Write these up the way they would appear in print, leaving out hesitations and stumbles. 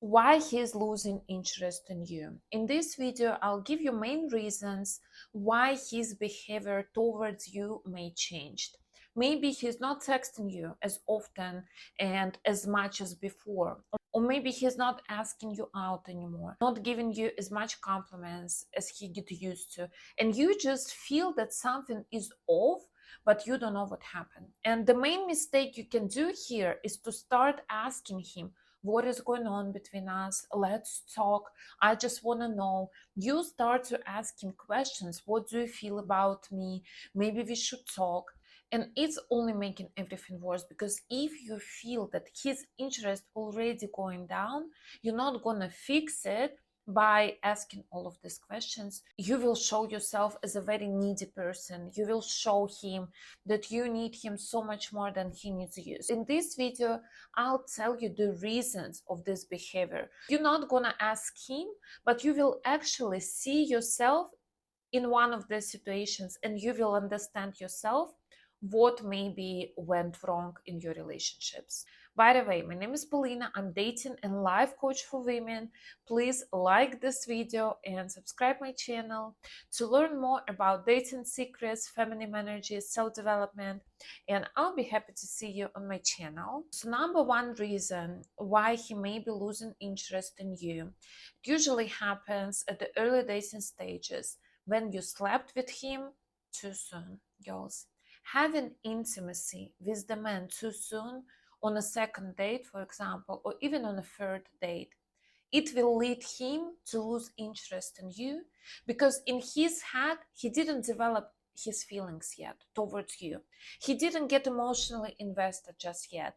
why he's losing interest in you. In this video, I'll give you main reasons why his behavior towards you may change. Maybe he's not texting you as often and as much as before. Or maybe he's not asking you out anymore, not giving you as much compliments as he get used to. And you just feel that something is off, but you don't know what happened. And the main mistake you can do here is to start asking him, what is going on between us? Let's talk. I just want to know. You start to ask him questions. What do you feel about me? Maybe we should talk. And it's only making everything worse, because if you feel that his interest already going down, you're not gonna fix it by asking all of these questions. You will show yourself as a very needy person. You will show him that you need him so much more than he needs you. In this video, I'll tell you the reasons of this behavior. You're not gonna ask him, but you will actually see yourself in one of the situations, and you will understand yourself what maybe went wrong in your relationships. By the way, my name is Polina. I'm dating and life coach for women. Please like this video and subscribe my channel to learn more about dating secrets, feminine energy, self-development, and I'll be happy to see you on my channel. So number one reason why he may be losing interest in you, it usually happens at the early dating stages when you slept with him too soon, girls. Having intimacy with the man too soon on a second date, for example, or even on a third date, it will lead him to lose interest in you, because in his head, he didn't develop his feelings yet towards you. He didn't get emotionally invested just yet.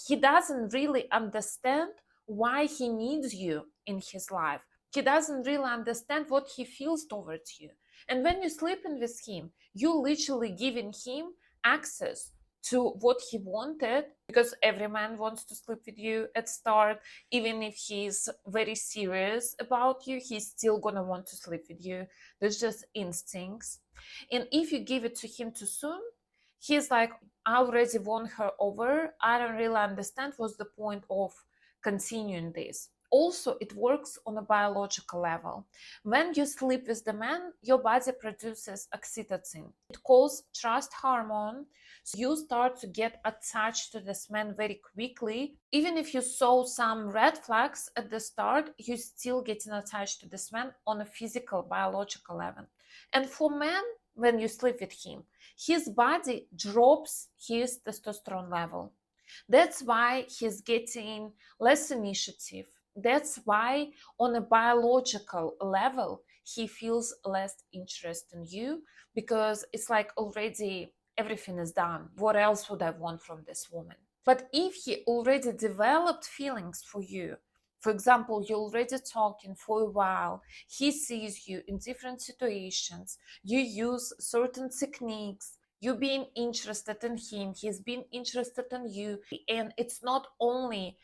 He doesn't really understand why he needs you in his life. He doesn't really understand what he feels towards you. And when you're sleeping with him, you literally giving him access to what he wanted, because every man wants to sleep with you at start. Even if he's very serious about you, he's still gonna want to sleep with you. There's just instincts. And if you give it to him too soon, he's like, I already won her over. I don't really understand what's the point of continuing this. Also, it works on a biological level. When you sleep with the man, your body produces oxytocin. It calls trust hormone. So you start to get attached to this man very quickly. Even if you saw some red flags at the start, you're still getting attached to this man on a physical, biological level. And for men, when you sleep with him, his body drops his testosterone level. That's why he's getting less initiative. That's why on a biological level, he feels less interest in you, because it's like already everything is done. What else would I want from this woman? But if he already developed feelings for you, for example, you're already talking for a while, he sees you in different situations, you use certain techniques, you being interested in him, he's being interested in you, and it's not only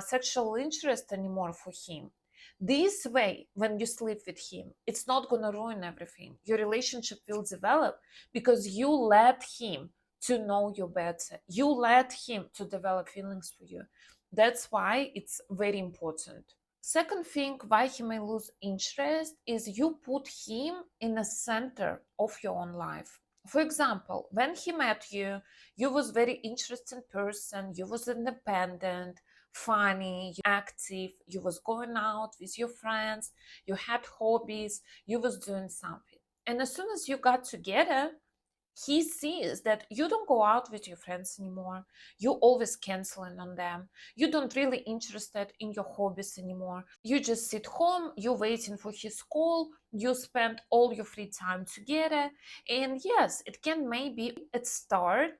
sexual interest anymore for him. This way, when you sleep with him, it's not gonna ruin everything. Your relationship will develop because you let him to know you better. You let him to develop feelings for you. That's why it's very important. Second thing why he may lose interest is you put him in the center of your own life. For example, when he met you, you was very interesting person, you was independent, funny, active, you was going out with your friends, you had hobbies, you was doing something. And as soon as you got together, he sees that you don't go out with your friends anymore. You always canceling on them. You don't really interested in your hobbies anymore. You just sit home, you're waiting for his call, you spend all your free time together. And yes, it can maybe at start,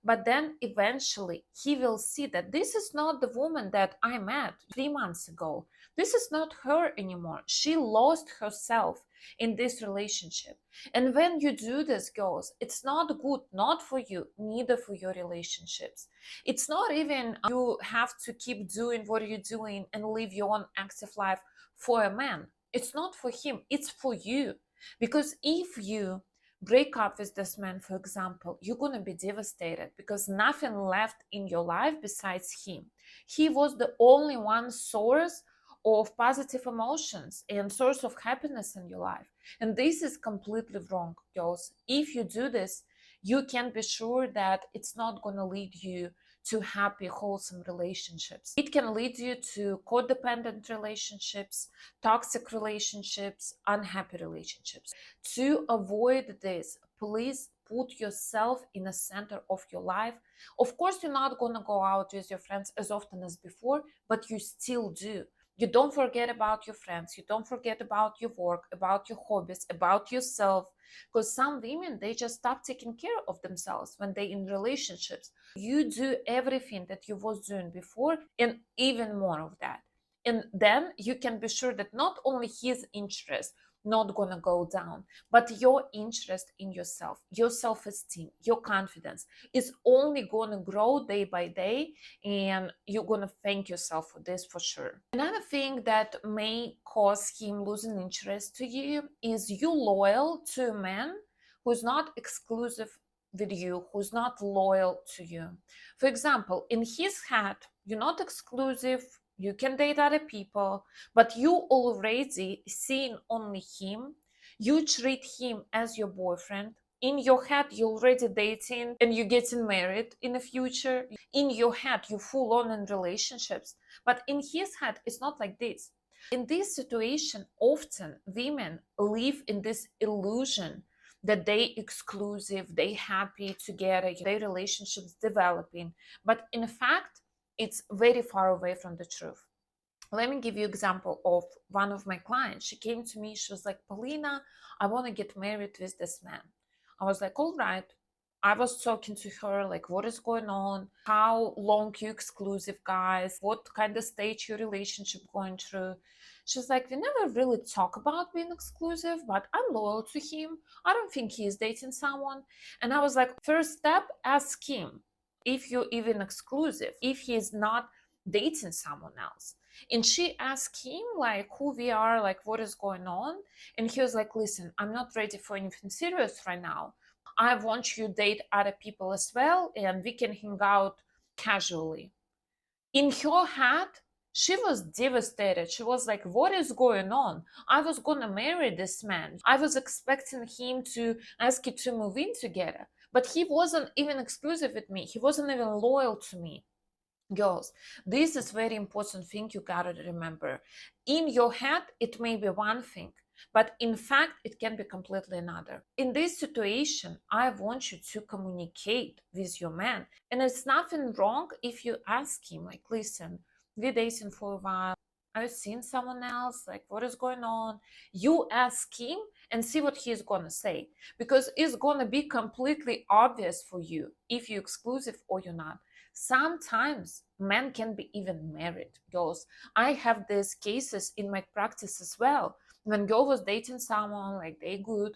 but then eventually he will see that this is not the woman that I met 3 months ago. This is not her anymore. She lost herself in this relationship. And when you do this, girls, it's not good, not for you, neither for your relationships. It's not even you have to keep doing what you're doing and live your own active life for a man. It's not for him, it's for you. Because if you break up with this man, for example, you're going to be devastated, because nothing left in your life besides him. He was the only one source of positive emotions and source of happiness in your life. And this is completely wrong, girls. If you do this, you can be sure that it's not going to lead you to happy, wholesome relationships. It can lead you to codependent relationships, toxic relationships, unhappy relationships. To avoid this, please put yourself in the center of your life. Of course, you're not going to go out with your friends as often as before, but you still do. You don't forget about your friends. You don't forget about your work, about your hobbies, about yourself. Because some women, they just stop taking care of themselves when they're in relationships. You do everything that you was doing before and even more of that. And then you can be sure that not only his interest not gonna go down, but your interest in yourself, your self-esteem, your confidence is only gonna grow day by day, and you're gonna thank yourself for this for sure. Another thing that may cause him losing interest to you is you loyal to a man who's not exclusive with you, who's not loyal to you. For example, in his head, you're not exclusive, you can date other people, but you already seeing only him. You treat him as your boyfriend. In your head, you're already dating and you're getting married in the future. In your head, you're full on in relationships. But in his head, it's not like this. In this situation, often women live in this illusion that they exclusive, they happy together, their relationships developing. But in fact, it's very far away from the truth. Let me give you an example of one of my clients. She came to me, she was like, Paulina, I want to get married with this man. I was like, all right. I was talking to her, like, what is going on? How long you exclusive, guys? What kind of stage your relationship going through? She's like, we never really talk about being exclusive, but I'm loyal to him. I don't think he's dating someone. And I was like, first step, ask him if you're even exclusive, if he's not dating someone else. And she asked him like who we are, like what is going on. And he was like, listen, I'm not ready for anything serious right now. I want you to date other people as well, and we can hang out casually. In her head, she was devastated. She was like, what is going on? I was gonna marry this man. I was expecting him to ask you to move in together. But he wasn't even exclusive with me. He wasn't even loyal to me. Girls, this is very important thing you gotta remember. In your head, it may be one thing, but in fact, it can be completely another. In this situation, I want you to communicate with your man. And it's nothing wrong if you ask him, like, listen, we're dating for a while. I've seen someone else, like, what is going on? You ask him and see what he's gonna say. Because it's gonna be completely obvious for you if you're exclusive or you're not. Sometimes men can be even married, girls. I have these cases in my practice as well. When girl was dating someone, like they good,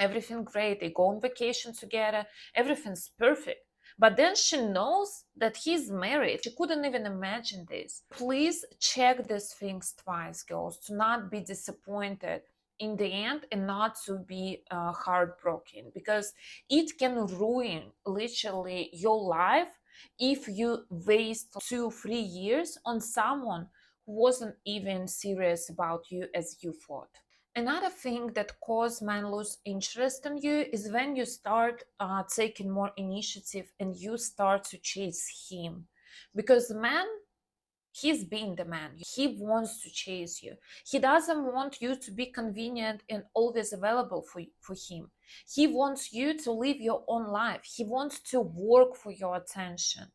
everything great, they go on vacation together, everything's perfect. But then she knows that he's married. She couldn't even imagine this. Please check these things twice, girls, to not be disappointed in the end and not to be heartbroken, because it can ruin literally your life if you waste 2 3 years on someone who wasn't even serious about you as you thought. Another thing that causes men lose interest in you is when you start taking more initiative and you start to chase him. Because the man, he's being the man. He wants to chase you. He doesn't want you to be convenient and always available for him. He wants you to live your own life. He wants to work for your attention.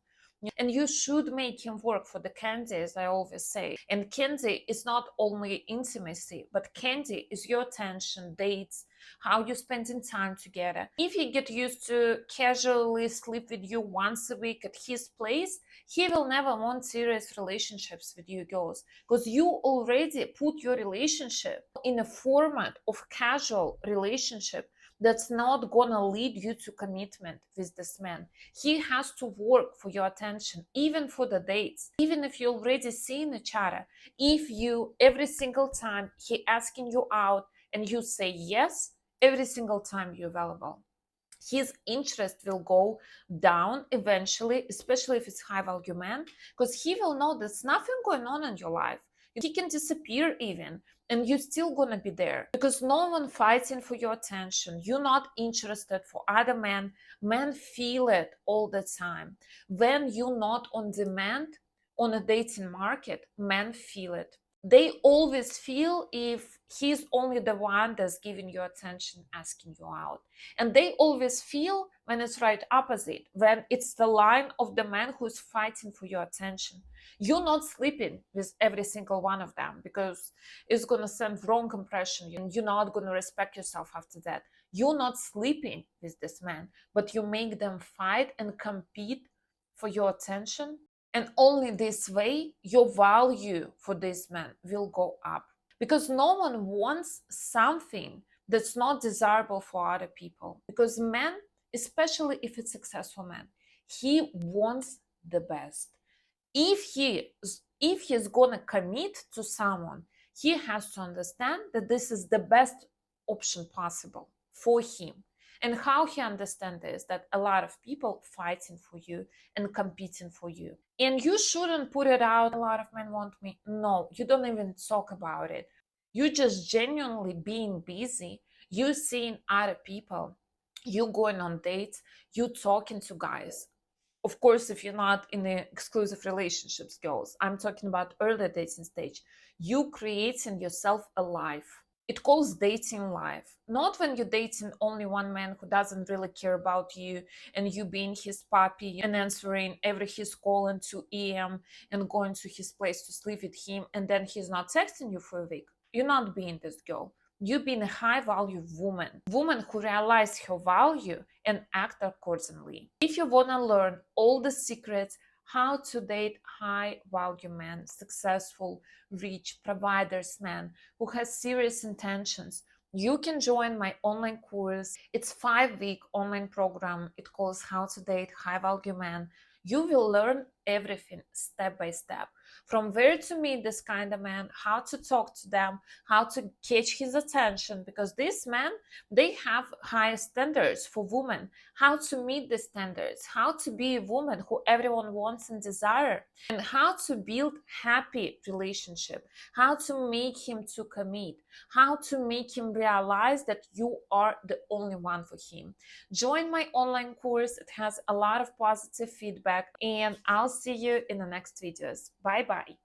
And you should make him work for the candy, as I always say. And candy is not only intimacy, but candy is your attention, dates, how you spending time together. If he get used to casually sleep with you once a week at his place, he will never want serious relationships with you, girls, because you already put your relationship in a format of casual relationship that's not gonna lead you to commitment with this man. He has to work for your attention, even for the dates, even if you already seen each other. If you every single time he asking you out and you say yes, every single time you're available, his interest will go down eventually, especially if it's high value man, because he will know there's nothing going on in your life. He can disappear even, and you're still gonna be there because no one fighting for your attention. You're not interested for other men. Men feel it all the time. When you're not on demand on a dating market, men feel it. They always feel if he's only the one that's giving you attention, asking you out. And they always feel when it's right opposite, when it's the line of the man who's fighting for your attention. You're not sleeping with every single one of them because it's going to send wrong impression and you're not going to respect yourself after that. You're not sleeping with this man, but you make them fight and compete for your attention, and only this way your value for this man will go up, because no one wants something that's not desirable for other people. Because men, especially if it's successful man, he wants the best. If he's gonna commit to someone, he has to understand that this is the best option possible for him. And how he understands this, that a lot of people fighting for you and competing for you, and you shouldn't put it out, a lot of men want me. No, you don't even talk about it. You just genuinely being busy, you seeing other people, you going on dates, you talking to guys. Of course, if you're not in the exclusive relationships, girls, I'm talking about early dating stage. You creating yourself a life. It calls dating life. Not when you're dating only one man who doesn't really care about you, and you being his puppy and answering every his call in 2 a.m. and going to his place to sleep with him, and then he's not texting you for a week. You're not being this girl. You being a high value woman who realize her value and act accordingly. If you want to learn all the secrets how to date high value men, successful, rich, providers men who has serious intentions, you can join my online course. It's 5-week online program. It calls How to Date High Value Men. You will learn everything step by step, from where to meet this kind of man, how to talk to them, how to catch his attention, because these men, they have high standards for women, how to meet the standards, how to be a woman who everyone wants and desire, and how to build happy relationship, how to make him to commit, how to make him realize that you are the only one for him. Join my online course. It has a lot of positive feedback, and I'll see you in the next videos. Bye bye.